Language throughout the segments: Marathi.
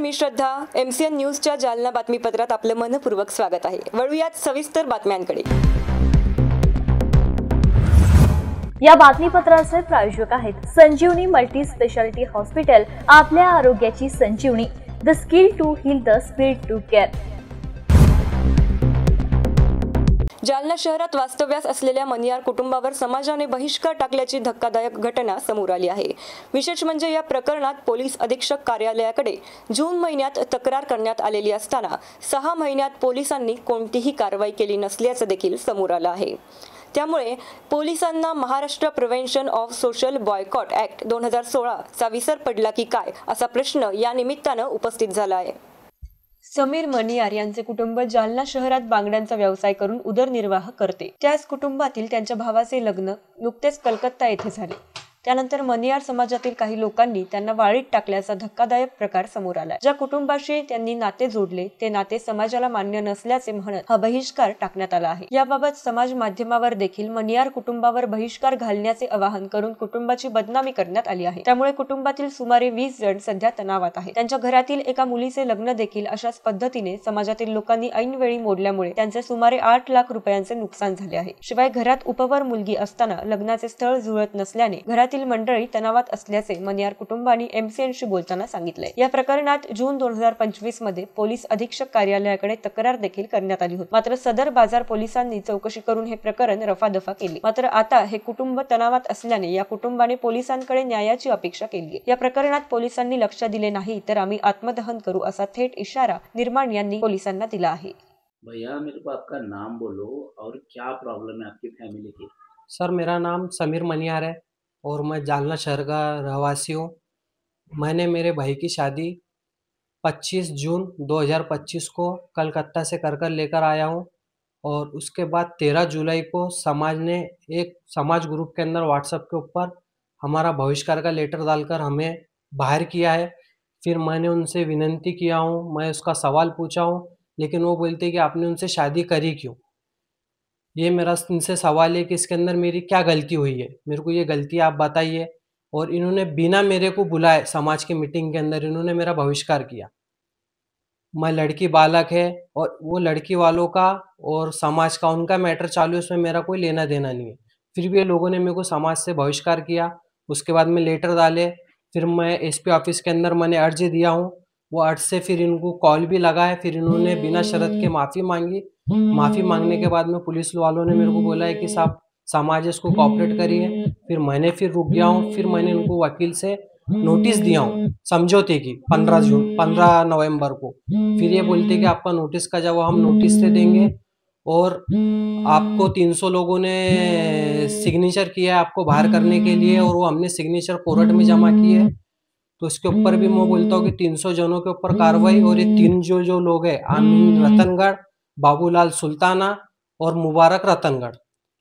मी श्रद्धा. MCN न्यूजच्या जालना बातमीपत्रात आपलं मनपूर्वक स्वागत आहे. वळूयात सविस्तर बातम्यांकडे. या बातमीपत्राचे प्रायोजक आहेत संजीवनी मल्टी स्पेशालिटी हॉस्पिटल. आपल्या आरोग्याची संजीवनी. The skill to heal, the speed to care. Jalna शहरात वास्तव्यास असलेल्या मनियार कुटुंबावर समाजाने बहिष्कार टाकल्याची धक्कादायक घटना समोर आली आहे. विशेष म्हणजे या प्रकरणात पोलीस अधीक्षक कार्यालयाकडे जून महिन्यात तक्रार करण्यात आलेली असताना 6 महिन्यात पोलिसांनी कोणतीही कारवाई केली नसल्याचं देखील समोर आलं आहे. त्यामुळे पोलिसांना Maharashtra prevention of social boycott act 2016 चा विसर पडला की काय, असा प्रश्न या निमित्तानं उपस्थित झाला आहे. समीर मनियार यांचे कुटुंब जालना शहरात बांगड्यांचा व्यवसाय करून उदरनिर्वाह करते. त्याच कुटुंबातील त्यांच्या भावाचे लग्न नुकतेच कलकत्ता येथे झाले. त्यानंतर मनियार समाजातील काही लोकांनी त्यांना वाळीत टाकल्याचा धक्कादायक प्रकार समोर आला. ज्या कुटुंबाशी त्यांनी नाते जोडले ते नाते समाजाला मान्य नसल्याचे म्हणत हा बहिष्कार टाकण्यात आला आहे. याबाबत समाज माध्यमावर देखील मनियार कुटुंबावर बहिष्कार घालण्याचे आवाहन करून कुटुंबाची बदनामी करण्यात आली आहे. त्यामुळे कुटुंबातील सुमारे 20 जण सध्या तणावात आहेत. त्यांच्या घरातील एका मुलीचे लग्न देखील अशाच पद्धतीने समाजातील लोकांनी ऐनवेळी मोडल्यामुळे त्यांचे सुमारे 8 लाख रुपयांचे नुकसान झाले आहे. शिवाय घरात उपवर मुलगी असताना लग्नाचे स्थळ जुळत नसल्याने घरातील मंडळी तणावात असल्याचे मनियार कुटुंबाने MCNशी बोलताना सांगितले. या प्रकरणात जून 2025 मध्ये पोलीस अधीक्षक कार्यालयाकडे तक्रार देखील करण्यात आली होती. मात्र सदर बाजार पोलिसांनी चौकशी करून हे प्रकरण रफादफा केली. मात्र आता हे कुटुंब तणावात असल्याने या कुटुंबाने पोलिसांकडे न्यायाची अपेक्षा केली आहे. या प्रकरणात पोलिसांनी लक्ष दिले नाही तर आम्ही आत्मदहन करू, असा थेट इशारा निर्माण यांनी पोलिसांना दिला आहे. भैया मेरे को आपका नाम बोलो और क्या प्रॉब्लम है आपकी फैमिली की? सर मेरा नाम समीर मनियार है और मैं जालना शहर का रहवासी हूँ. मैंने मेरे भाई की शादी 25 जून 2025 को कलकत्ता से कर लेकर आया हूँ और उसके बाद 13 जुलाई को समाज ने एक समाज ग्रुप के अंदर व्हाट्सएप के ऊपर हमारा बहिष्कार का लेटर डालकर हमें बाहर किया है. फिर मैंने उनसे विनंती किया हूँ, मैं उसका सवाल पूछा हूँ, लेकिन वो बोलते कि आपने उनसे शादी करी क्यों. ये मेरा इनसे सवाल है कि इसके अंदर मेरी क्या गलती हुई है, मेरे को ये गलती आप बताइए. और इन्होंने बिना मेरे को बुलाए समाज की मीटिंग के अंदर इन्होंने मेरा बहिष्कार किया. मैं लड़की बालक है और वो लड़की वालों का और समाज का उनका मैटर चालू है, उसमें मेरा कोई लेना देना नहीं है. फिर भी ये लोगों ने मेरे को समाज से बहिष्कार किया. उसके बाद में लेटर डाले, फिर मैं SP ऑफिस के अंदर मैंने अर्जी दिया हूँ. वो अर्ज से फिर इनको कॉल भी लगा है. फिर इन्होंने बिना शर्त के माफ़ी मांगी. माफ़ी मांगने के बाद में पुलिस वालों ने मेरे को बोला है कि साहब समाज इसको कॉपरेट करिए. फिर मैंने फिर रुक गया हूँ. फिर मैंने उनको वकील से नोटिस दिया हूँ समझौते की 15 नवंबर को. फिर ये बोलते कि आपका नोटिस का जवाब हम नोटिस से देंगे और आपको 300 लोगों ने सिग्नेचर किया है आपको बाहर करने के लिए और वो हमने सिग्नेचर कोर्ट में जमा किए. तो इसके ऊपर भी मैं बोलता हूँ कि 300 जनों के ऊपर कार्रवाई और ये 3 जो लोग हैं आमीन रतनगढ़, बाबूलाल सुल्ताना और मुबारक रतनगढ़,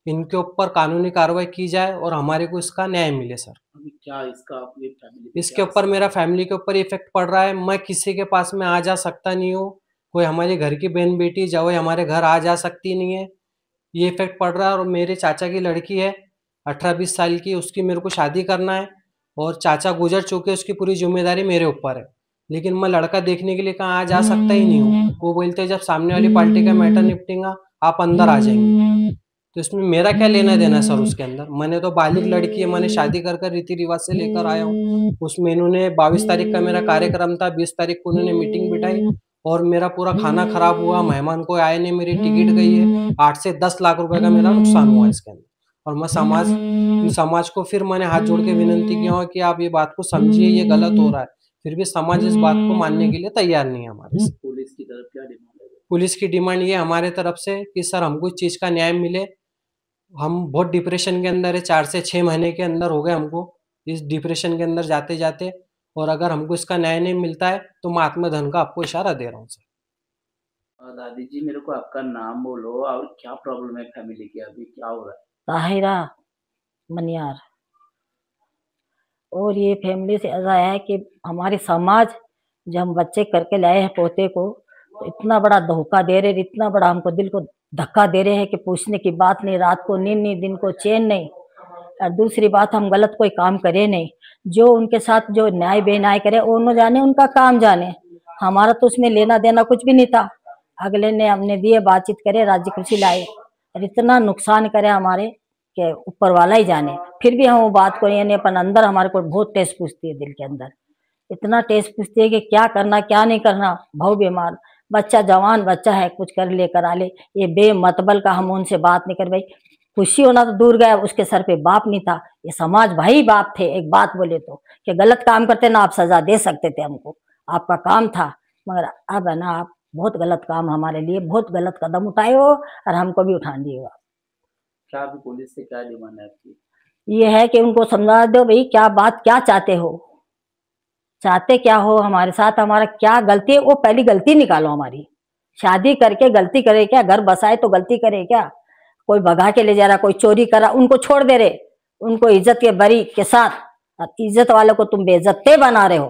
इनके ऊपर कानूनी कार्रवाई की जाए और हमारे को इसका न्याय मिले. सर अभी क्या इसका अपनी फैमिली इसके ऊपर मेरा फैमिली के ऊपर इफेक्ट पड़ रहा है. मैं किसी के पास में आ जा सकता नहीं हूँ. कोई हमारे घर की बहन बेटी जवाई हमारे घर आ जा सकती नहीं है. ये इफेक्ट पड़ रहा है. और मेरे चाचा की लड़की है 18-20 साल की, उसकी मेरे को शादी करना है और चाचा गुजर चुके, उसकी पूरी जिम्मेदारी मेरे ऊपर है. लेकिन मैं लड़का देखने के लिए कहाँ आ जा सकता ही नहीं हूँ. वो बोलते हैं जब सामने वाली पार्टी का मैटर निपटेगा आप अंदर आ जाएंगे. तो इसमें मेरा क्या लेना देना है सर उसके अंदर. मैंने तो बालिग लड़की है, मैंने शादी कर रीति रिवाज से लेकर आया हूँ. उसमें इन्होंने 22 तारीख का मेरा कार्यक्रम था, 20 तारीख को उन्होंने मीटिंग बिठाई और मेरा पूरा खाना खराब हुआ, मेहमान कोई आए नहीं, मेरी टिकट गई है. 8 से 10 लाख रुपए का मेरा नुकसान हुआ इसके अंदर. और मैं समाज को फिर मैंने हाथ जोड़ के विनंती किया हो कि आप ये बात को समझिए, ये गलत हो रहा है. फिर भी समाज इस बात को मानने के लिए तैयार नहीं है हमारे से. पुलिस की तरफ क्या डिमांड है? पुलिस की डिमांड ये हमारे तरफ से कि सर हमको इस चीज़ का न्याय मिले. हम बहुत डिप्रेशन के अंदर है, 4 से 6 महीने के अंदर हो गए हमको इस डिप्रेशन के अंदर जाते जाते. और अगर हमको इसका न्याय नहीं मिलता है तो मैं आत्मदहन का आपको इशारा दे रहा हूँ सर. दादी जी मेरे को आपका नाम बोलो और क्या प्रॉब्लम है फैमिली की, अभी क्या हो रहा है? ताहिरा मनियार. और ये फैमिली से ऐसा है कि हमारे समाज जब हम बच्चे करके लाए हैं पोते को तो इतना बड़ा धोखा दे रहे, इतना बड़ा हमको दिल को धक्का दे रहे हैं कि पूछने की बात नहीं. रात को नींद नहीं, दिन को चैन नहीं. और दूसरी बात हम गलत कोई काम करे नहीं. जो उनके साथ जो न्याय बेन्याय करे वो न जाने, उनका काम जाने. हमारा तो उसमें लेना देना कुछ भी नहीं था। अगले ने हमने दिए, बातचीत करे, राज्य कृषि लाए और इतना नुकसान करे हमारे कि ऊपर वाला ही जाने। फिर भी हम वो बात को यानी अपन अंदर हमारे को बहुत टेस्ट पूछती है, दिल के अंदर इतना टेस्ट पूछती है कि क्या करना क्या नहीं करना। भाव बीमार बच्चा, जवान बच्चा है, कुछ कर ले करा ले, ये बेमतबल का हम उनसे बात नहीं कर भाई। खुशी होना तो दूर गया, उसके सर पे बाप नहीं था, ये समाज भाई बाप थे। एक बात बोले तो कि गलत काम करते ना आप सजा दे सकते थे हमको, आपका काम था। मगर अब है ना, आप बहुत गलत काम, हमारे लिए बहुत गलत कदम उठाए हो और हमको भी उठा दिए हो। क्या अभी पुलिस से क्या डिमांड है आपकी? ये है कि उनको समझा दो भाई, क्या बात क्या चाहते हो, चाहते क्या हो हमारे साथ, हमारा क्या गलती है वो पहली गलती निकालो हमारी। शादी करके गलती करे क्या, घर बसाए तो गलती करे क्या? कोई भगा के ले जा रहा, कोई चोरी करा, उनको छोड़ दे रहे, उनको इज्जत के बरी के साथ, और इज्जत वालों को तुम बेइज्जते बना रहे हो।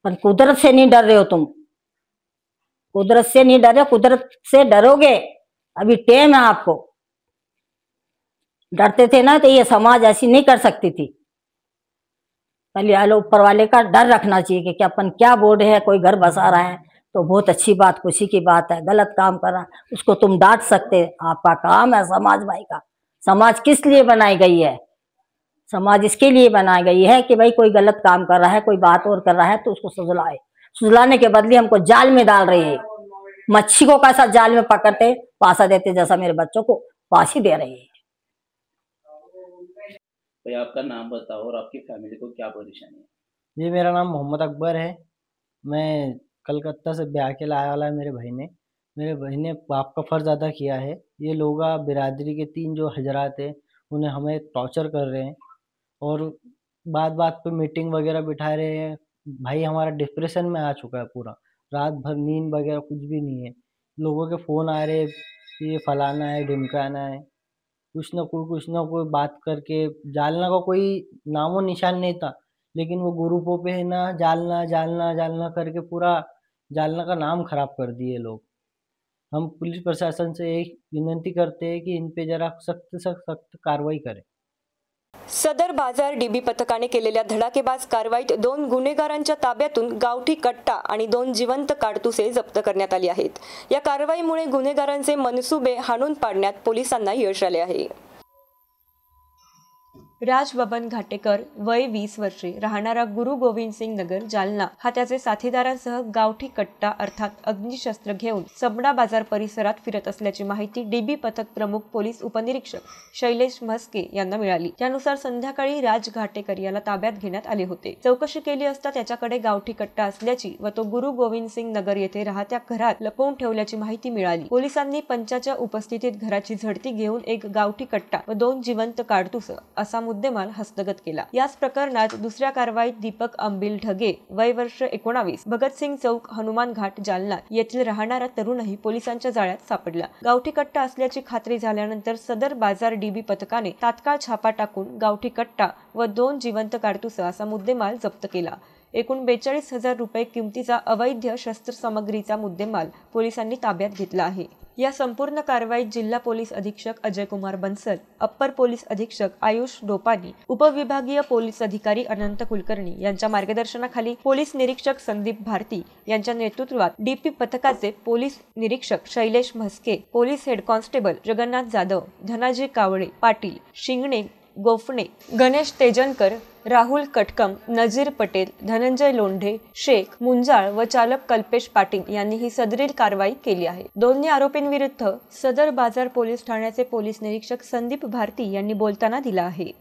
पर कुदरत से नहीं डर रहे हो तुम, कुदरत से नहीं डर रहे हो, कुदरत से डरोगे अभी टेम है आपको। डरते थे ना तो ये समाज ऐसी नहीं कर सकती थी। पहले आलो ऊपर वाले का डर रखना चाहिए कि अपन क्या बोल रहे हैं, कोई घर बसा रहा है तो बहुत अच्छी बात, खुशी की बात है। गलत काम कर रहा उसको तुम डांट सकते, आपका काम है समाज भाई का। समाज किस लिए बनाई गई है? समाज इसके लिए बनाई गई है कि भाई कोई गलत काम कर रहा है, कोई बात और कर रहा है तो उसको सुझलाए। सुझलाने के बदले हमको जाल में डाल रही है। मच्छी को कैसा जाल में पकड़ते फांसा देते, जैसा मेरे बच्चों को फांसी दे रही है। भाई आपका नाम बताओ और आपकी फैमिली को क्या परेशानी है? जी, मेरा नाम मोहम्मद अकबर है। मैं कलकत्ता से ब्याह के लाया वाला है मेरे भाई ने। मेरे भाई ने बाप का फ़र्ज़ अदा किया है। ये लोग बिरादरी के 3 जो हज़रात हैं, उन्हें हमें टॉर्चर कर रहे हैं और बात-बात पे मीटिंग वगैरह बिठा रहे हैं। भाई हमारा डिप्रेशन में आ चुका है पूरा। रात भर नींद वगैरह कुछ भी नहीं है। लोगों के फ़ोन आ रहे हैं कि ये फलाना है, ढिमकाना है। कुछ ना कोई बात करके, जालना का कोई नामो निशान नहीं था, लेकिन वो ग्रुपों पे है ना जालना जालना जालना करके पूरा जालना का नाम खराब कर दिए लोग। हम पुलिस प्रशासन से एक विनंती करते हैं कि इन पे जरा सख्त से सख्त कार्रवाई करें। सदर बाजार डीबी पथकाने केलेल्या धडाकेबाज कारवाईत 2 गुन्हेगारांच्या ताब्यातून गावठी कट्टा आणि 2 जिवंत काडतुसे जप्त करण्यात आली आहेत। या कारवाईमुळे गुन्हेगारांचे मनसुबे हाणून पाडण्यात पोलिसांना यश आले आहे। राज बबन घाटेकर वय 20 वर्षे, राहणारा गुरु गोविंद सिंग नगर जालना, हा त्याचे साथीदारांसह गावठी कट्टा अर्थात अग्निशस्त्र घेऊन सबडा बाजार परिसरात फिरत असल्याची माहिती डीबी पथक प्रमुख पोलीस उपनिरीक्षक शैलेश म्हस्के यांना मिळाली। त्यानुसार संध्याकाळी राज घाटेकर याला ताब्यात घेण्यात आले होते। चौकशी केली असता त्याच्याकडे गावठी कट्टा असल्याची व तो गुरु गोविंद सिंग नगर येथे राहत्या घरात लपवून ठेवल्याची माहिती मिळाली। पोलिसांनी पंचाच्या उपस्थितीत घराची झडती घेऊन एक गावठी कट्टा व 2 जिवंत काडतुस असा मुद्देमाल हस्तगत केला। याच प्रकरणात दुसऱ्या कारवाईत दीपक अंबिल ढगे वय वर्ष 19, भगतसिंग चौक, हनुमान घाट, जालना येथील राहणारा तरुणही पोलिसांच्या जाळ्यात सापडला। गावठी कट्टा असल्याची खात्री झाल्यानंतर सदर बाजार डीबी पथकाने तात्काळ छापा टाकून गावठी कट्टा व 2 जिवंत काडतुस असा मुद्देमाल जप्त केला। एकूण 42,000 रुपये किमतीचा अवैध शस्त्रसामग्रीचा मुद्देमाल पोलिसांनी ताब्यात घेतला आहे। या संपूर्ण कारवाईत जिल्हा पोलीस अधीक्षक अजय कुमार बन्सल, अप्पर पोलीस अधीक्षक आयुष डोपानी, उपविभागीय पोलीस अधिकारी अनंत कुलकर्णी यांच्या मार्गदर्शनाखाली पोलीस निरीक्षक संदीप भारती यांच्या नेतृत्वात डीपी पथकाचे पोलीस निरीक्षक Shailesh Mhaske, police head constable Jagannath Jadhav, Dhanaji Kawale Patil, Shingane Gophane, Ganesh Tejankar, Rahul Katkam, Nazir Patel, Dhananjay Londhe, Shaikh Munjal व चालक कल्पेश पाटील यांनी ही सदरील कारवाई केली आहे। दोन्ही आरोपींविरुद्ध सदर बाजार पोलीस ठाण्याचे पोलीस निरीक्षक संदीप भारती यांनी बोलताना दिला आहे।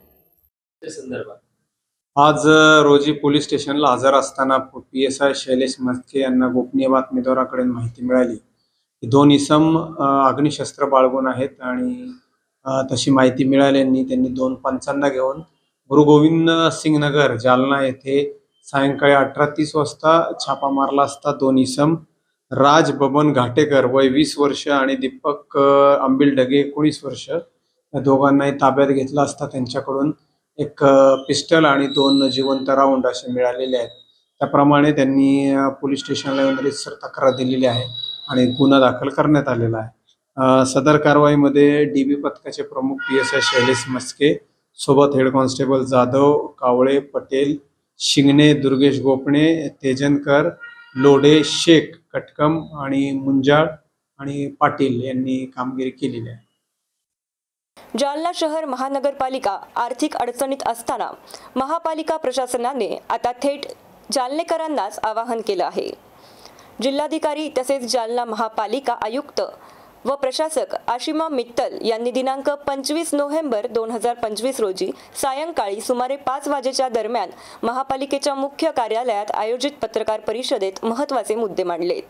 आज रोजी पोलीस स्टेशनला हजर असताना PSI शैलेश म्हस्के यांना गोपनीय बातमीदाराकडून माहिती मिळाली की 2 इसम अग्निशस्त्र बाळगून आहेत आणि तशी माहिती मिळाल्याने त्यांनी 2 पंचांना घेऊन गुरु गोविंद सिंग नगर जालना येथे सायंकाळी 18:30 वाजता छापा मारला असता 2 इसम राज बबन घाटेकर वय 20 वर्ष आणि दीपक अंबिल ढगे 19 वर्ष या दोघांनाही ताब्यात घेतला असता त्यांच्याकडून एक पिस्टल आणि 2 जिवंत राऊंड असे मिळालेले आहेत। त्याप्रमाणे त्यांनी पोलीस स्टेशनला येऊन रितसर तक्रार दिलेली आहे आणि गुन्हा दाखल करण्यात आलेला आहे। सदर कारवाईमध्ये डीबी पथकाचे प्रमुख PSI शैलेश म्हस्के सोबत हेड कॉन्स्टेबल जाधव, कावळे, पटेल, शिंगणे दुर्गेश गोपणे, तेजनकर, लोढे, शेख, कटकम आणि मुंजाळ आणि पाटील यांनी कामगिरी केलेली आहे. जालना शहर महानगरपालिका आर्थिक अडचणीत असताना महापालिका प्रशासनाने आता थेट जालनेकरांनाच आवाहन केलं आहे. जिल्हाधिकारी तसेच जालना महापालिका आयुक्त व प्रशासक आशिमा मित्तल यांनी दिनांक 25 नोव्हेंबर 2025 रोजी सायंकाळी सुमारे 5 वाजेच्या दरम्यान महापालिकेच्या मुख्य कार्यालयात आयोजित पत्रकार परिषदेत महत्त्वाचे मुद्दे मांडले.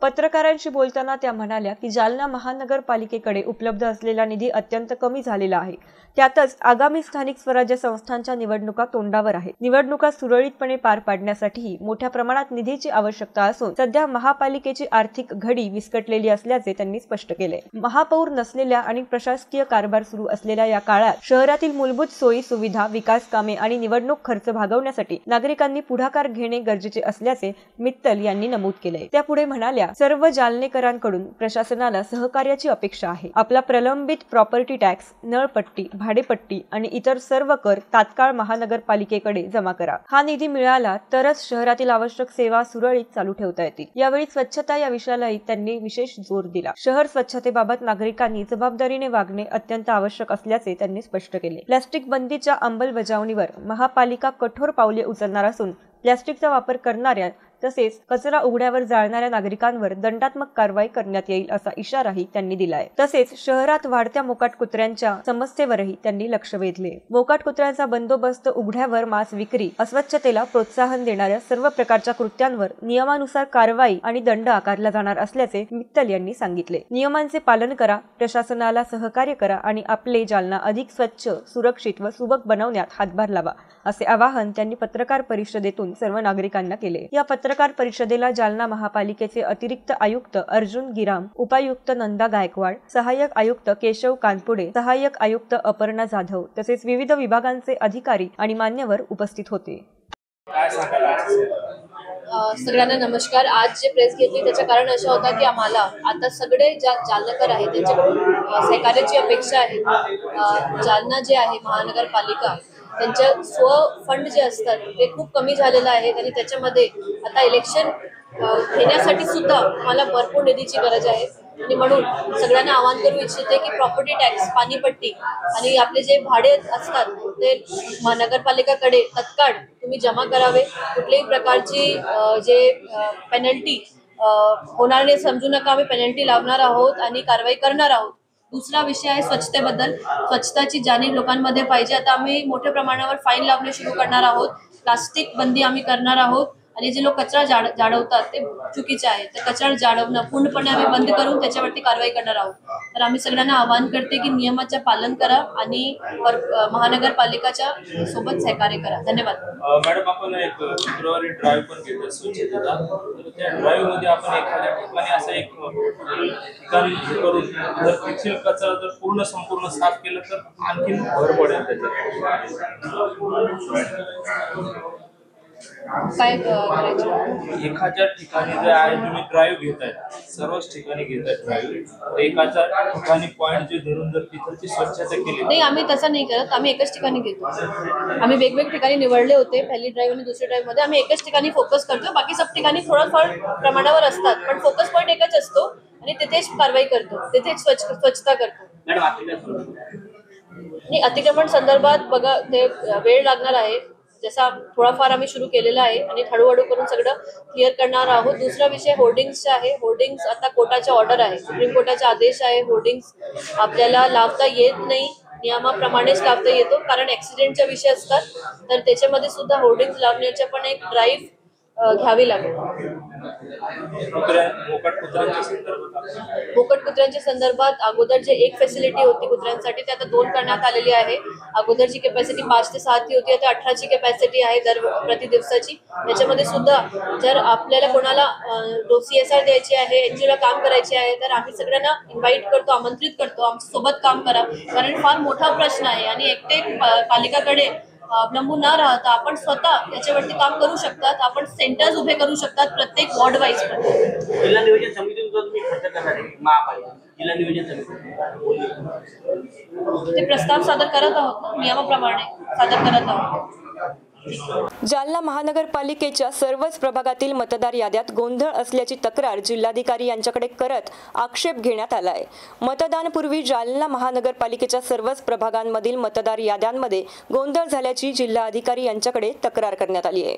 पत्रकारांशी बोलताना त्या म्हणाल्या की जालना महानगरपालिकेकडे उपलब्ध असलेला निधी अत्यंत कमी झालेला आहे. त्यातच आगामी स्थानिक स्वराज्य संस्थांच्या निवडणुका तोंडावर आहेत. निवडणुका सुरळीतपणे पार पाडण्यासाठी मोठ्या प्रमाणात निधीची आवश्यकता असून सध्या महापालिकेची आर्थिक घडी विस्कटलेली असल्याचे त्यांनी स्पष्ट केले. महापौर नसलेल्या आणि प्रशासकीय कारभार सुरू असलेल्या या काळात शहरातील मूलभूत सोयी सुविधा, विकास कामे आणि निवडणूक खर्च भागवण्यासाठी नागरिकांनी पुढाकार घेणे गरजेचे असल्याचे मित्तल यांनी नमूद केले. त्या पुढे म्हणाल्या, सर्व जालनेकरांकडून प्रशासनाला सहकार्याची अपेक्षा आहे. आपला प्रलंबित प्रॉपर्टी टॅक्स, नळपट्टी, भाडेपट्टी आणि इतर सर्व कर तात्काळ महानगरपालिकेकडे जमा करा. हा निधी मिळाला तरच शहरातील आवश्यक सेवा सुरळीत चालू ठेवता येतील. यावेळी स्वच्छता या विषयालाही त्यांनी विशेष जोर दिला. शहर स्वच्छतेबाबत नागरिकांनी जबाबदारीने वागणे अत्यंत आवश्यक असल्याचे त्यांनी स्पष्ट केले. प्लास्टिक बंदीच्या अंमलबजावणीवर महापालिका कठोर पावले उचलणार असून प्लास्टिकचा वापर करणाऱ्या तसेच कचरा उघड्यावर जाळणाऱ्या नागरिकांवर दंडात्मक कारवाई करण्यात येईल असा इशाराही त्यांनी दिलाय. तसेच शहरात वाढत्या मोकाट कुत्र्यांच्या समस्येवरही त्यांनी लक्ष वेधले. मोकाट कुत्र्यांचा बंदोबस्त, उघड्यावर मांस विक्री, अस्वच्छतेला प्रोत्साहन देणाऱ्या सर्व प्रकारच्या कृत्यांवर नियमानुसार कारवाई आणि दंड आकारला जाणार असल्याचे मित्तल यांनी सांगितले. नियमांचे पालन करा, प्रशासनाला सहकार्य करा आणि आपले जालना अधिक स्वच्छ, सुरक्षित व सुबक बनवण्यात हातभार लावा असे आवाहन त्यांनी पत्रकार परिषदेतून सर्व नागरिकांना केले. या पत्रकार परिषदेला जालना महापालिकेचे अतिरिक्त आयुक्त अर्जुन गिराम, उपायुक्त नंदा गायकवाड, सहाय्यक आयुक्त केशव कानपुडे, सहाय्यक आयुक्त अपर्णा जाधव तसेच विविध विभागांचे अधिकारी आणि मान्यवर उपस्थित होते. सगळ्यांना नमस्कार. आज जे प्रेस घेतली त्याचं कारण असं होता की आम्हाला आता सगळे जालनाकर आहेत त्यांच्याकडून सहकार्याची अपेक्षा आहे. जालना जे आहे महानगरपालिका त्यांच्या स्व फंड जे असतात ते खूप कमी झालेलं आहे आणि त्याच्यामध्ये आता इलेक्शन घेण्यासाठी सुद्धा मला भरपूर निधीची गरज आहे आणि म्हणून सगळ्यांना आवाहन करू इच्छिते की प्रॉपर्टी टॅक्स, पाणीपट्टी आणि आपले जे भाडे असतात ते महानगरपालिकाकडे तत्काळ तुम्ही जमा करावे. कुठल्याही प्रकारची जे पेनल्टी होणार नाही समजू नका. आम्ही पेनल्टी लावणार आहोत आणि कारवाई करणार आहोत. दुसरा विषय आहे स्वच्छतेबद्दल. स्वच्छताची जाणीव लोकांमध्ये पाहिजे. आता आम्ही मोठ्या प्रमाणावर फाईन लावणे सुरू करणार आहोत. प्लास्टिक बंदी आम्ही करणार आहोत आणि जे लोक कचरा जाळवतात ते चुकीचे आहे. तर कचरा जाळवणं पूर्णपणे आम्ही बंद करून त्याच्यावरती कारवाई करणार आहोत. तर आम्ही सगळ्यांना आवाहन करते की नियमाचे पालन करा आणि महानगरपालिकाच्या सोबत सहकार्य करा. धन्यवाद. मॅडम, आपण एक फेब्रुवारी ड्राईव्ह पण घेतला स्वच्छतेचा. तर त्या ड्राईव्ह मध्ये आपण एखाद्या ठिकाणी असं एक ठिकाण करून जर तिथील कचरा जर संपूर्ण साफ केलं तर आणखीन भर पडेल त्याच्यात. काय करायचं? एखाद्या ठिकाणी जर आहे तुम्ही ड्राईव्ह घेताय, सर्वच ठिकाणी घेताय ड्राईव्ह, एकाच्या ठिकाणी पॉईंट जे धरून जर तिथलची स्वच्छता केली नाही, आम्ही तसं नाही करत. आम्ही एकच ठिकाणी घेतो. आम्ही वेगवेगळ्या ठिकाणी निवडले होते. पहिली ड्राईव्ह आणि दुसरी ड्राईव्ह मध्ये आम्ही एकच ठिकाणी फोकस करतो. बाकी सब ठिकाणी थोडंफार प्रमाणावर असतात पण फोकस पॉईंट एकच असतो आणि तिथेच कारवाई करतो, तिथेच स्वच्छता करतो. नाही, अतिक्रमण संदर्भात बघा ते वेळ लागणार आहे. जसा थोडाफार आम्ही सुरू केलेला आहे आणि हळूहळू करून सगळं क्लिअर करणार आहोत. दुसरा विषय होर्डिंग्सचा आहे. होर्डिंग्स आता कोर्टाचा ऑर्डर आहे, सुप्रीम कोर्टाचा आदेश आहे. होर्डिंग्स आपल्याला लावता येत नाही, नियमाप्रमाणेच लावता येतो कारण ऍक्सिडेंटचा विषय असतात तर त्याच्यामध्ये सुद्धा होर्डिंग्स लावण्याच्या पण एक ड्राईव्ह घ्यावी लागेल. मोकाट कुत्र्यांच्या संदर्भात अगोदर जे एक फॅसिलिटी होती कुत्र्यांसाठी ते आता 2 करण्यात आलेली आहे. अगोदरची कॅपॅसिटी 5 ते 7 होती, आता 18ची कॅपॅसिटी आहे प्रति दिवसाची. त्याच्यामध्ये सुद्धा जर आपल्याला कोणाला CSR द्यायची आहे, NGOला काम करायचे आहे तर आम्ही सगळ्यांना इन्व्हाइट करतो, आमंत्रित करतो आमच्या सोबत काम करा कारण फार मोठा प्रश्न आहे आणि एकटे पालिकाकडे अवलंबून न राहता आपण स्वतः त्याच्यावरती काम करू शकतात. आपण सेंटर्स उभे करू शकतात प्रत्येक वॉर्ड वाईज. जिल्हा नियोजन समितीतून तुम्ही खर्च करणार आहे महापालिका जिल्हा नियोजन समिती ते प्रस्ताव सादर करत आहोत ना, नियमाप्रमाणे सादर करत आहोत. जालना महानगरपालिकेच्या सर्वच प्रभागातील मतदार याद्यात गोंधळ असल्याची तक्रार जिल्हाधिकारी यांच्याकडे करत आक्षेप घेण्यात आला आहे। मतदानापूर्वी जालना महानगरपालिकेच्या सर्वच प्रभागांमधील मतदार याद्यांमध्ये गोंधळ झाल्याची जिल्हाधिकारी यांच्याकडे तक्रार करण्यात आली आहे।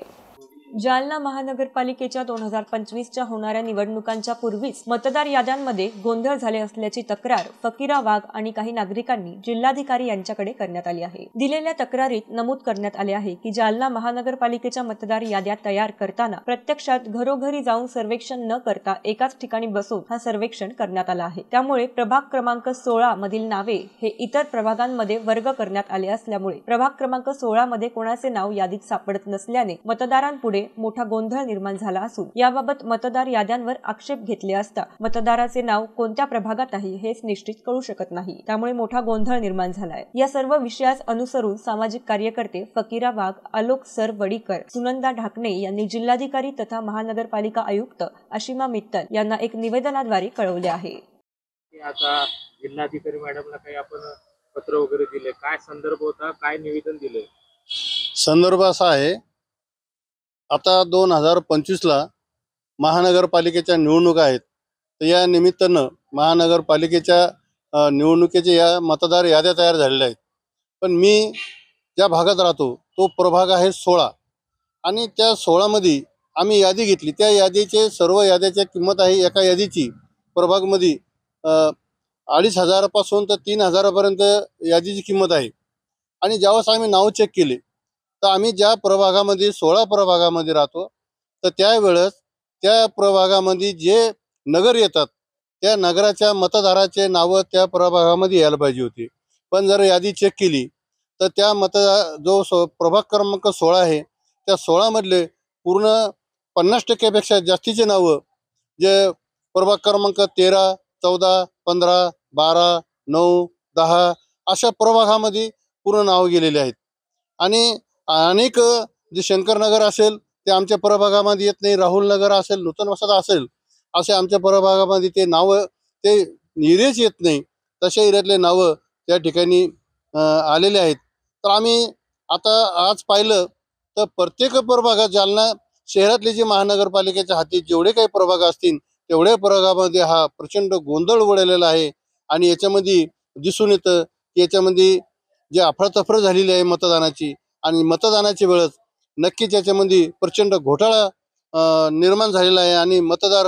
जालना महानगरपालिकेच्या 2025च्या होणाऱ्या निवडणुकांच्या पूर्वीच मतदार याद्यांमध्ये गोंधळ झाले असल्याची तक्रार फकीरा वाघ आणि काही नागरिकांनी जिल्हाधिकारी यांच्याकडे करण्यात आली आहे। दिलेल्या तक्रारीत नमूद करण्यात आले आहे की जालना महानगरपालिकेच्या मतदार याद्या तयार करताना प्रत्यक्षात घरोघरी जाऊन सर्वेक्षण न करता एकाच ठिकाणी बसून हा सर्वेक्षण करण्यात आला आहे। त्यामुळे प्रभाग क्रमांक 16 मधील नावे हे इतर प्रभागांमध्ये वर्ग करण्यात आले असल्यामुळे प्रभाग क्रमांक 16 मध्ये कोणाचे नाव यादीत सापडत नसल्याने मतदारांपुढे मोठा गोंधळ निर्माण झाला असून याबाबत मतदार याद्यांवर आक्षेप घेतले असता मतदाराचे नाव कोणत्या प्रभागात आहे हेच निश्चित कळू शकत नाही। त्यामुळे मोठा गोंधळ निर्माण झालाय। या सर्व विषयास अनुसरून सामाजिक कार्यकर्ते फकीरा वाघ, आलोक सर वडीकर, सुनंदा ढाकणे यांनी जिल्हाधिकारी तथा महानगरपालिका आयुक्त अशिमा मित्तल यांना एक निवेदनाद्वारे कळवले आहे। आता जिल्हाधिकारी मॅडमला काही आपण पत्र वगैरे दिले, काय संदर्भ होता, काय निवेदन दिले? संदर्भ असा आहे, आता 2025ला महानगरपालिकेच्या निवडणुका आहेत, तर या निमित्तानं महानगरपालिकेच्या निवडणुकीच्या या मतदार याद्या तयार झालेल्या आहेत। पण मी ज्या भागात राहतो तो प्रभाग आहे 16 आणि त्या 16 मध्ये आम्ही यादी घेतली। त्या यादीचे सर्व याद्याची किंमत आहे, एका यादीची प्रभागमध्ये 2,500 पासून तर 3,000 पर्यंत यादीची किंमत आहे। आणि ज्यावेळेस आम्ही नाव चेक केले तर आम्ही ज्या प्रभागामध्ये 16 प्रभागामध्ये राहतो तर त्यावेळेस त्या प्रभागामध्ये जे नगर येतात त्या नगराच्या मतदाराचे नावं त्या प्रभागामध्ये यायला पाहिजे होते। पण जर यादी चेक केली तर त्या जो प्रभाग क्रमांक 16 आहे त्या 16 मधले पूर्ण 50% जास्तीचे नावं जे प्रभाग क्रमांक 13, 14, 15, 12, 9, 10 अशा प्रभागामध्ये पूर्ण नाव गेलेले आहेत। आणि अनेक जे शंकरनगर असेल ते आमच्या प्रभागामध्ये येत नाही, राहुल नगर असेल, नूतन वसाहत असेल, असे आमच्या प्रभागामध्ये ते नावं ते एरियाच येत नाही, तशा एरियातले नावं त्या ठिकाणी आलेले आहेत। तर आम्ही आता आज पाहिलं तर प्रत्येक प्रभागात जालना शहरातले जे महानगरपालिकेच्या हाती जेवढे काही प्रभाग असतील तेवढ्या प्रभागामध्ये हा प्रचंड गोंधळ उडलेला आहे। आणि याच्यामध्ये दिसून येतं की याच्यामध्ये जे अफरातफर झालेली आहे मतदानाची आणि मतदानाच्या वेळेस नक्कीच याच्यामध्ये प्रचंड घोटाळा निर्माण झालेला आहे आणि मतदार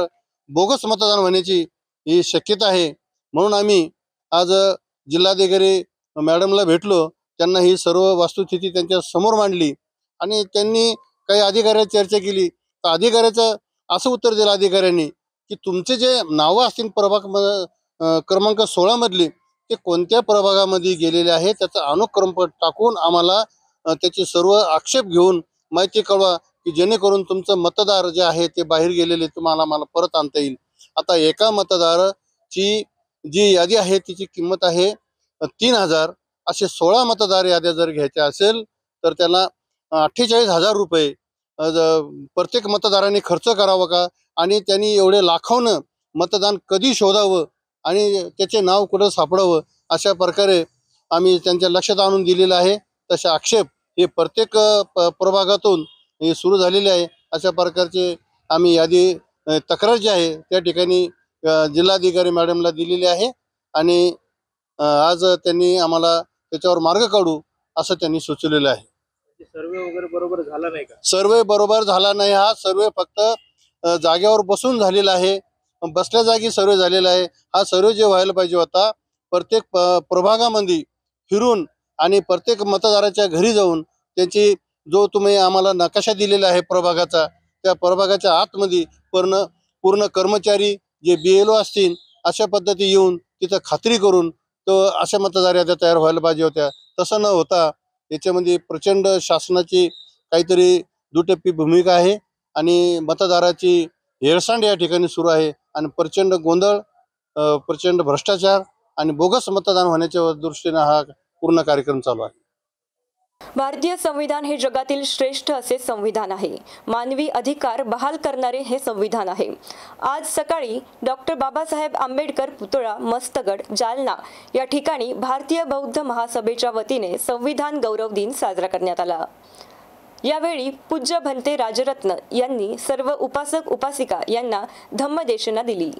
बोगस मतदान होण्याची ही शक्यता आहे। म्हणून आम्ही आज जिल्हाधिकारी मॅडमला भेटलो, त्यांना ही सर्व वस्तुस्थिती त्यांच्या समोर मांडली आणि त्यांनी काही अधिकाऱ्यांची चर्चा केली। तर अधिकाऱ्याचं असं उत्तर दिलं अधिकाऱ्यांनी की तुमचे जे नावं असतील प्रभाग क्रमांक 16 मधली ते कोणत्या प्रभागामध्ये गेलेले आहे त्याचा अनुक्रम टाकून आम्हाला त्याचे सर्व आक्षेप घेऊन माहिती कळवा की जेणेकरून तुमचं मतदार जे आहे ते बाहेर गेलेले तुम्हाला मला परत आणता येईल। आता एका मतदाराची जी यादी आहे तिची किंमत आहे 3,000। असे 16 मतदार याद्या जर घ्यायच्या असेल तर त्याला 48,000 रुपये प्रत्येक मतदाराने खर्च करावा का? आणि त्यांनी एवढे लाखांना मतदान कधी शोधावं आणि त्याचे नाव कुठं सापडावं अशा प्रकारे आम्ही त्यांच्या लक्षात आणून दिलेलं आहे। तसे आक्षेप हे प्रत्येक प्रभागातून हे सुरू झालेले आहे। अशा प्रकारचे आम्ही यादी तक्रार जी आहे त्या ठिकाणी जिल्हाधिकारी मॅडमला दिलेली आहे आणि आज त्यांनी आम्हाला त्याच्यावर मार्ग काढू असं त्यांनी सुचवलेलं आहे। सर्वे वगैरे बरोबर झाला नाही का? सर्वे बरोबर झाला नाही, हा सर्वे फक्त जागेवर बसून झालेला आहे, बसल्या जागी सर्वे झालेला आहे। हा सर्वे जे व्हायला पाहिजे होता प्रत्येक प्रभागामध्ये फिरून आणि प्रत्येक मतदाराच्या घरी जाऊन त्यांची जो तुम्ही आम्हाला नकाशा दिलेला आहे प्रभागाचा त्या प्रभागाच्या आतमध्ये पूर्ण कर्मचारी जे BLO असतील अशा पद्धती येऊन तिथं खात्री करून तो अशा मतदार याद्या तयार व्हायला पाहिजे होत्या। तसं न होता याच्यामध्ये प्रचंड शासनाची काहीतरी दुटप्पी भूमिका आहे आणि मतदाराची हेळसांड या ठिकाणी सुरू आहे आणि प्रचंड गोंधळ, प्रचंड भ्रष्टाचार आणि बोगस मतदान होण्याच्या दृष्टीने हा पूर्ण कार्यक्रम चालू आहे। भारतीय संविधान हे जगातील श्रेष्ठ असे संविधान आहे। मानवी अधिकार बहाल करणारे हे संविधान आहे। आज सकाळी डॉक्टर बाबासाहेब आंबेडकर पुतळा मस्तगड जालना या ठिकाणी भारतीय बौद्ध महासभेच्या वतीने संविधान गौरव दिन साजरा करण्यात आला। यावेळी पूज्य भंते राजरत्न यांनी सर्व उपासक उपासिका यांना धम्मदेशना दिली।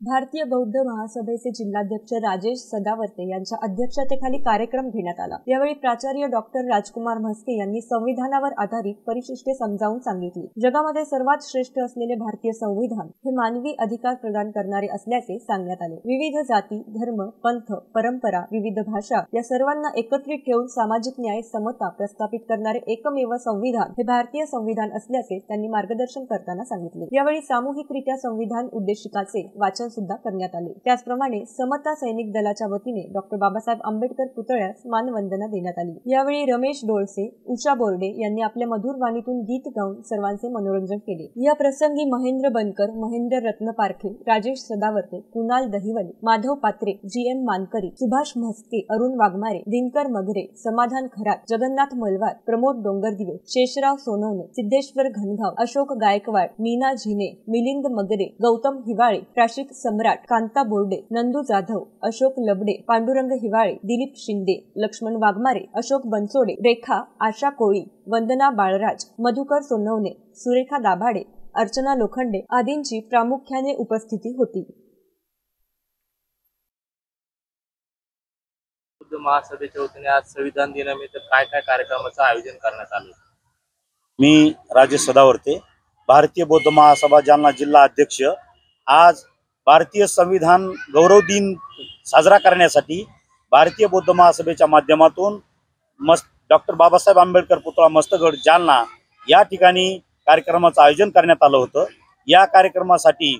भारतीय बौद्ध महासभेचे जिल्हाध्यक्ष राजेश सदावर्ते यांच्या अध्यक्षतेखाली कार्यक्रम घेण्यात आला। यावेळी प्राचार्य डॉक्टर राजकुमार म्हस्के यांनी संविधानावर आधारित परिशिष्टे समजावून सांगितली। जगामध्ये सर्वात श्रेष्ठ असलेले भारतीय संविधान हे मानवी अधिकार प्रदान करणारे असल्याचे सांगण्यात आले। विविध जाती, धर्म, पंथ, परंपरा, विविध भाषा या सर्वांना एकत्रित ठेवून सामाजिक न्याय, समता प्रस्थापित करणारे एकमेव संविधान हे भारतीय संविधान असल्याचे त्यांनी मार्गदर्शन करताना सांगितले। यावेळी सामूहिकरित्या संविधान उद्देशिकाचे वाचन सुद्धा करण्यात आले। त्याचप्रमाणे समता सैनिक दलाच्या वतीने डॉक्टर बाबासाहेब आंबेडकर पुतळ्यास मानवंदना देण्यात आली। यावेळी रमेश डोळसे, उषा बोर्डे यांनी आपल्या मधुर वाणीतून गीत गाऊन सर्वांचे मनोरंजन केले। या प्रसंगी महेंद्र बनकर, महेंद्र रत्न पारखे, राजेश सदावर्ते, कुणाल दहिवले, माधव पात्रे, GM मानकरी, सुभाष म्हस्के, अरुण वाघमारे, दिनकर मगरे, समाधान खरात, जगन्नाथ मलवार, प्रमोद डोंगरदिवे, शेषराव सोनवणे, सिद्धेश्वर घनगाव, अशोक गायकवाड, मीना झिने, मिलिंद मगरे, गौतम हिवाळे, प्राशिक सम्राट, कांता बोर्डे, नंदू जाधव, अशोक लबडे, पांडुरंग हिवाळे, दिलीप शिंदे, लक्ष्मण वाघमारे, अशोक बनसोडे, रेखा, आशा कोळी, वंदना बाळराज, मधुकर सोनवणे, सुरेखा दाभाडे, अर्चना लोखंडे आदींची प्रामुख्याने उपस्थिती होती। बौद्ध महासभेच्या वतीने आज संविधान दिनानिमित्त काय काय कार्यक्रमाचं आयोजन करण्यात आलं? मी राजेश सदावर्ते, भारतीय बौद्ध महासभा जालना जिल्हा अध्यक्ष। आज भारतीय संविधान गौरव दिन साजरा करण्यासाठी भारतीय बौद्ध महासभेच्या माध्यमातून डॉक्टर बाबासाहेब आंबेडकर पुतळा मस्तगड जालना या ठिकाणी कार्यक्रमाचं आयोजन करण्यात आलं होतं। या कार्यक्रमासाठी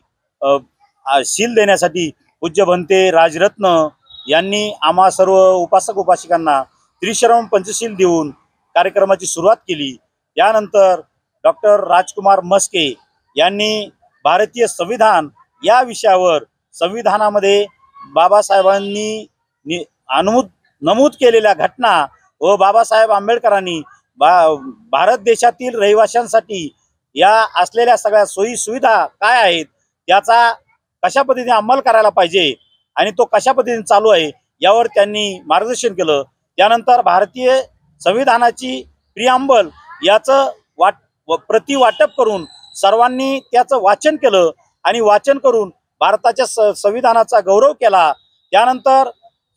शील देण्यासाठी पूज्य भंते राजरत्न यांनी आम्हा सर्व उपासक उपासिकांना त्रिशरण पंचशील देऊन कार्यक्रमाची सुरुवात केली। यानंतर डॉक्टर राजकुमार म्हस्के यांनी भारतीय संविधान या विषयावर संविधानामध्ये बाबासाहेबांनी नमूद केलेल्या घटना व बाबासाहेब आंबेडकरांनी भारत देशातील रहिवाशांसाठी या असलेल्या सगळ्या सोयी सुविधा काय आहेत, त्याचा कशा पद्धतीने अंमल करायला पाहिजे आणि तो कशा पद्धतीने चालू आहे यावर त्यांनी मार्गदर्शन केलं। त्यानंतर भारतीय संविधानाची प्रिअंबल याचं प्रति वाटप करून सर्वांनी त्याचं वाचन केलं आणि वाचन करून भारताच्या संविधानाचा गौरव केला। त्यानंतर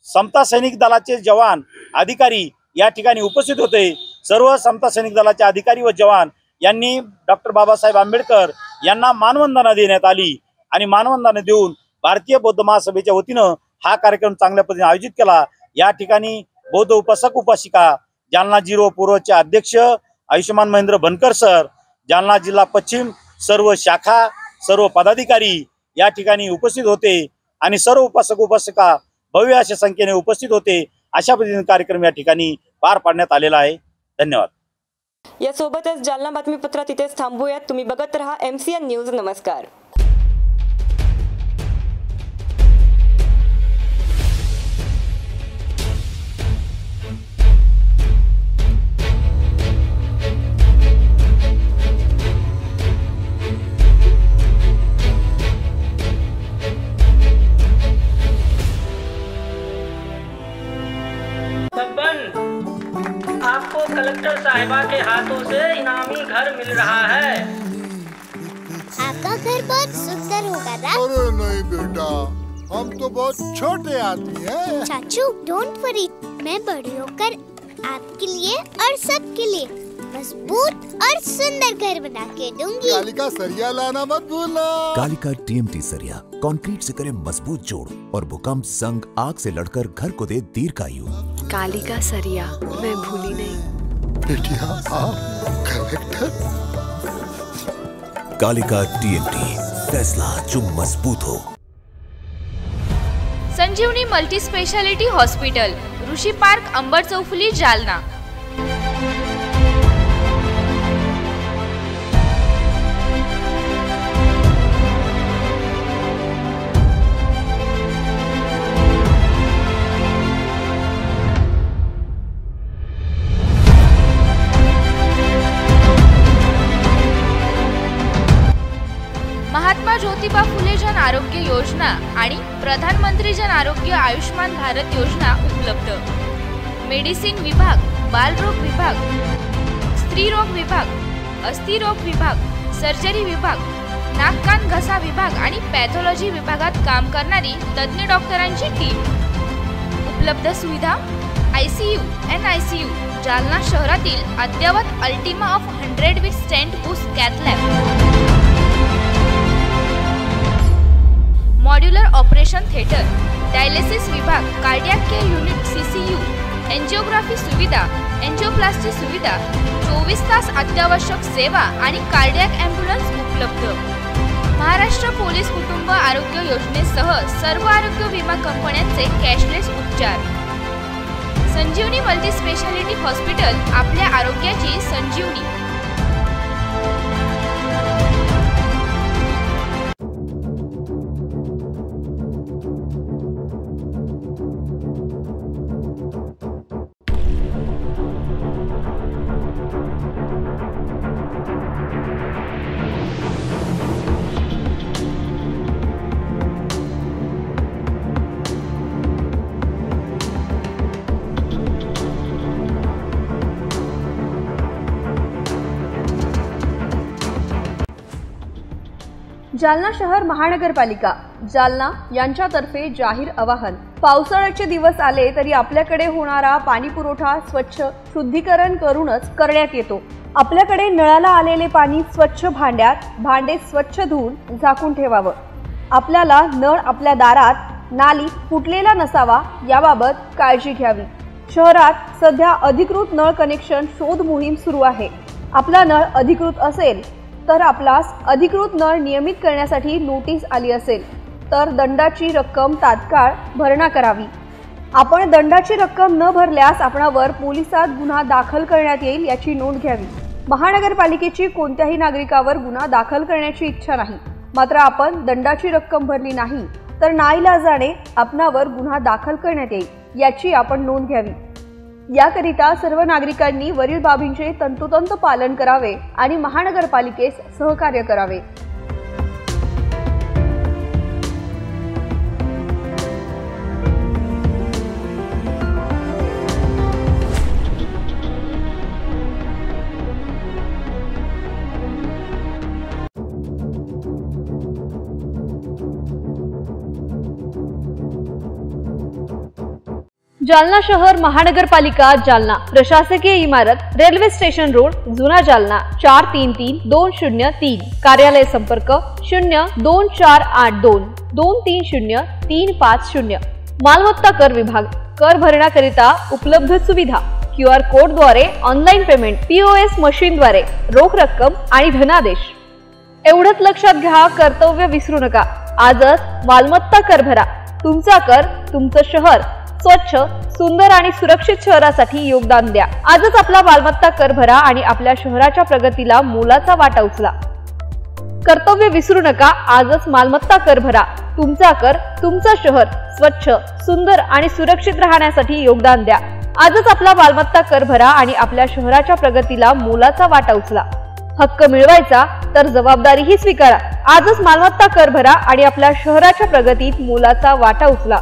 समता सैनिक दलाचे जवान अधिकारी या ठिकाणी उपस्थित होते। सर्व समता सैनिक दलाचे अधिकारी व जवान यांनी डॉक्टर बाबासाहेब आंबेडकर यांना मानवंदना देण्यात आली आणि मानवंदना देऊन भारतीय बौद्ध महासभेच्या वतीनं हा कार्यक्रम चांगल्या पद्धतीने आयोजित केला। या ठिकाणी बौद्ध उपासक उपासिका, जालना जिरो पूर्वचे अध्यक्ष आयुष्यमान महेंद्र बनकर सर, जालना जिल्हा पश्चिम सर्व शाखा, सर्व पदाधिकारी या ठिकाणी उपस्थित होते आणि सर्व उपासक उपासिका भव्य अशा संख्येने उपस्थित होते। अशा पद्धतीने कार्यक्रम या ठिकाणी पार पाडण्यात आलेला आहे। धन्यवाद। यासोबतच जालना बातमीपत्रात इथेच थांबूयात। तुम्ही बघत रहा MCN न्यूज। नमस्कार। आपको कलेक्टर साहिबा के हाथों से इनामी घर मिल रहा है। आपका घर बहुत सुंदर होगा ना? अरे नहीं बेटा, हम तो बहुत छोटे आदमी हैं। चाचू डोंट वरी, मैं बड़ी होकर आपके लिए और सबके लिए मजबूत और सुंदर घर बना के दूंगी। कालिका सरिया लाना मत भूलना। कालिका TMT सरिया कंक्रीट से करे मजबूत जोड़ और भूकंप, संग, आग से लड़कर घर को दे दीर्घायु। कालिका सरिया मैं भूली नहीं। बेटिया आप कलेक्टर। कालिका TMT, फैसला जो मजबूत हो। संजीवनी मल्टी स्पेशालिटी हॉस्पिटल, ऋषि पार्क, अंबर चौफुली, जालना। महात्मा ज्योतिबा फुले जन आरोग्य आरोग्य योजना आणि प्रधानमंत्री जन आरोग्य आयुष्मान भारत योजना उपलब्ध। मेडिसिन विभाग, बालरोग विभाग, स्त्रीरोग विभाग, अस्थिरोग विभाग, सर्जरी विभाग, नाक कान घसा विभाग आणि पॅथॉलॉजी विभागात काम करणारी तज्ञ डॉक्टरांची टीम। उपलब्ध सुविधा ICU, NICU, जालना शहरातील अद्ययावत Ultima of 100 with stent boost cath lab, modular operation theatre, dialysis विभाग, cardiac care unit CCU, angiography सुविधा, एंजियोप्लास्टी सुविधा, 24 तास अत्यावश्यक सेवा आणि कार्डियक ॲम्ब्युलन्स उपलब्ध। महाराष्ट्र पोलीस कुटुंब आरोग्य योजनेसह सर्व आरोग्य विमा कंपन्यांचे कॅशलेस उपचार। संजीवनी मल्टी स्पेशालिटी हॉस्पिटल, आपल्या आरोग्याची संजीवनी। जालना शहर महानगरपालिका जालना यांच्यातर्फे जाहीर आवाहन। पावसाळ्याचे दिवस आले तरी आपल्याकडे होणारा पाणी पुरवठा स्वच्छ शुद्धीकरण करूनच करण्यात येतो। आपल्याकडे नळाला आलेले पाणी स्वच्छ भांड्यात, भांडे स्वच्छ धुवून झाकून ठेवावं। आपल्याला नळ आपल्या दारात, नाली फुटलेला नसावा याबाबत काळजी घ्यावी। शहरात सध्या अधिकृत नळ कनेक्शन शोध मोहीम सुरू आहे। आपला नळ अधिकृत असेल तर आपल्यास अधिकृत नळ नियमित करण्यासाठी नोटीस आली असेल तर दंडाची रक्कम तात्काळ भरणा करावी। आपण दंडाची रक्कम न भरल्यास आपणावर पोलिसात गुन्हा दाखल करण्यात येईल याची नोंद घ्यावी। महानगरपालिकेची कोणत्याही नागरिकावर गुन्हा दाखल करण्याची इच्छा नाही, मात्र आपण दंडाची रक्कम भरली नाही तर नाईलाजाने आपणावर गुन्हा दाखल करण्यात येईल याची आपण नोंद घ्यावी। याकरिता सर्व नागरिकांनी वरील बाबींचे तंतोतंत पालन करावे आणि महानगरपालिकेस सहकार्य करावे। जालना शहर महानगरपालिका जालना, प्रशासकीय इमारत, रेल्वे स्टेशन रोड, जुना जालना 433203। कार्यालय संपर्क 02482 230 मालमत्ता कर विभाग, कर भरण्याकरिता उपलब्ध सुविधा, QR कोडद्वारे ऑनलाईन पेमेंट, POS मशीनद्वारे रोख रक्कम आणि धनादेश। एवढंच लक्षात घ्या, कर्तव्य विसरू नका। आजच मालमत्ता कर भरा। तुमचा कर, तुमचं शहर स्वच्छ, सुंदर आणि सुरक्षित शहरासाठी योगदान द्या। आजच आपला मालमत्ता कर भरा आणि आपल्या शहराच्या प्रगतीला मोलाचा वाटा उचला। कर्तव्य विसरू नका, आजच मालमत्ता कर भरा। तुमचा कर, तुमचं शहर स्वच्छ, सुंदर आणि सुरक्षित राहण्यासाठी योगदान द्या। आजच आपला मालमत्ता कर भरा आणि आपल्या शहराच्या प्रगतीला मोलाचा वाटा उचला। हक्क मिळवायचा तर जबाबदारीही स्वीकारा। आजच मालमत्ता कर भरा आणि आपल्या शहराच्या प्रगतीत मोलाचा वाटा उचला।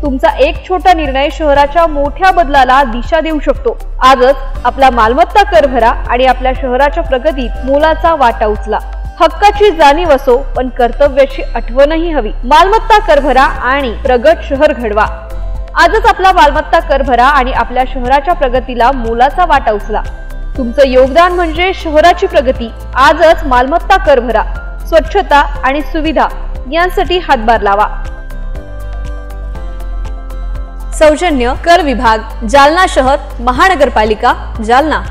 तुमचा एक छोटा निर्णय शहराच्या मोठ्या बदलाला दिशा देऊ शकतो। आजच आपला मालमत्ता कर भरा आणि आपल्या शहराच्या प्रगतीत मोलाचा वाटा उचला। हक्काची जाणीव असो पण कर्तव्याची आठवणही हवी। मालमत्ता कर भरा आणि प्रगत शहर घडवा। आजच आपला मालमत्ता कर भरा आणि आपल्या शहराच्या प्रगतीला मोलाचा वाटा उचला। तुमचं योगदान म्हणजे शहराची प्रगती। आजच मालमत्ता कर भरा। स्वच्छता आणि सुविधा यांसाठी हातभार लावा। सौजन्य कर विभाग, जालना शहर महानगरपालिका जालना।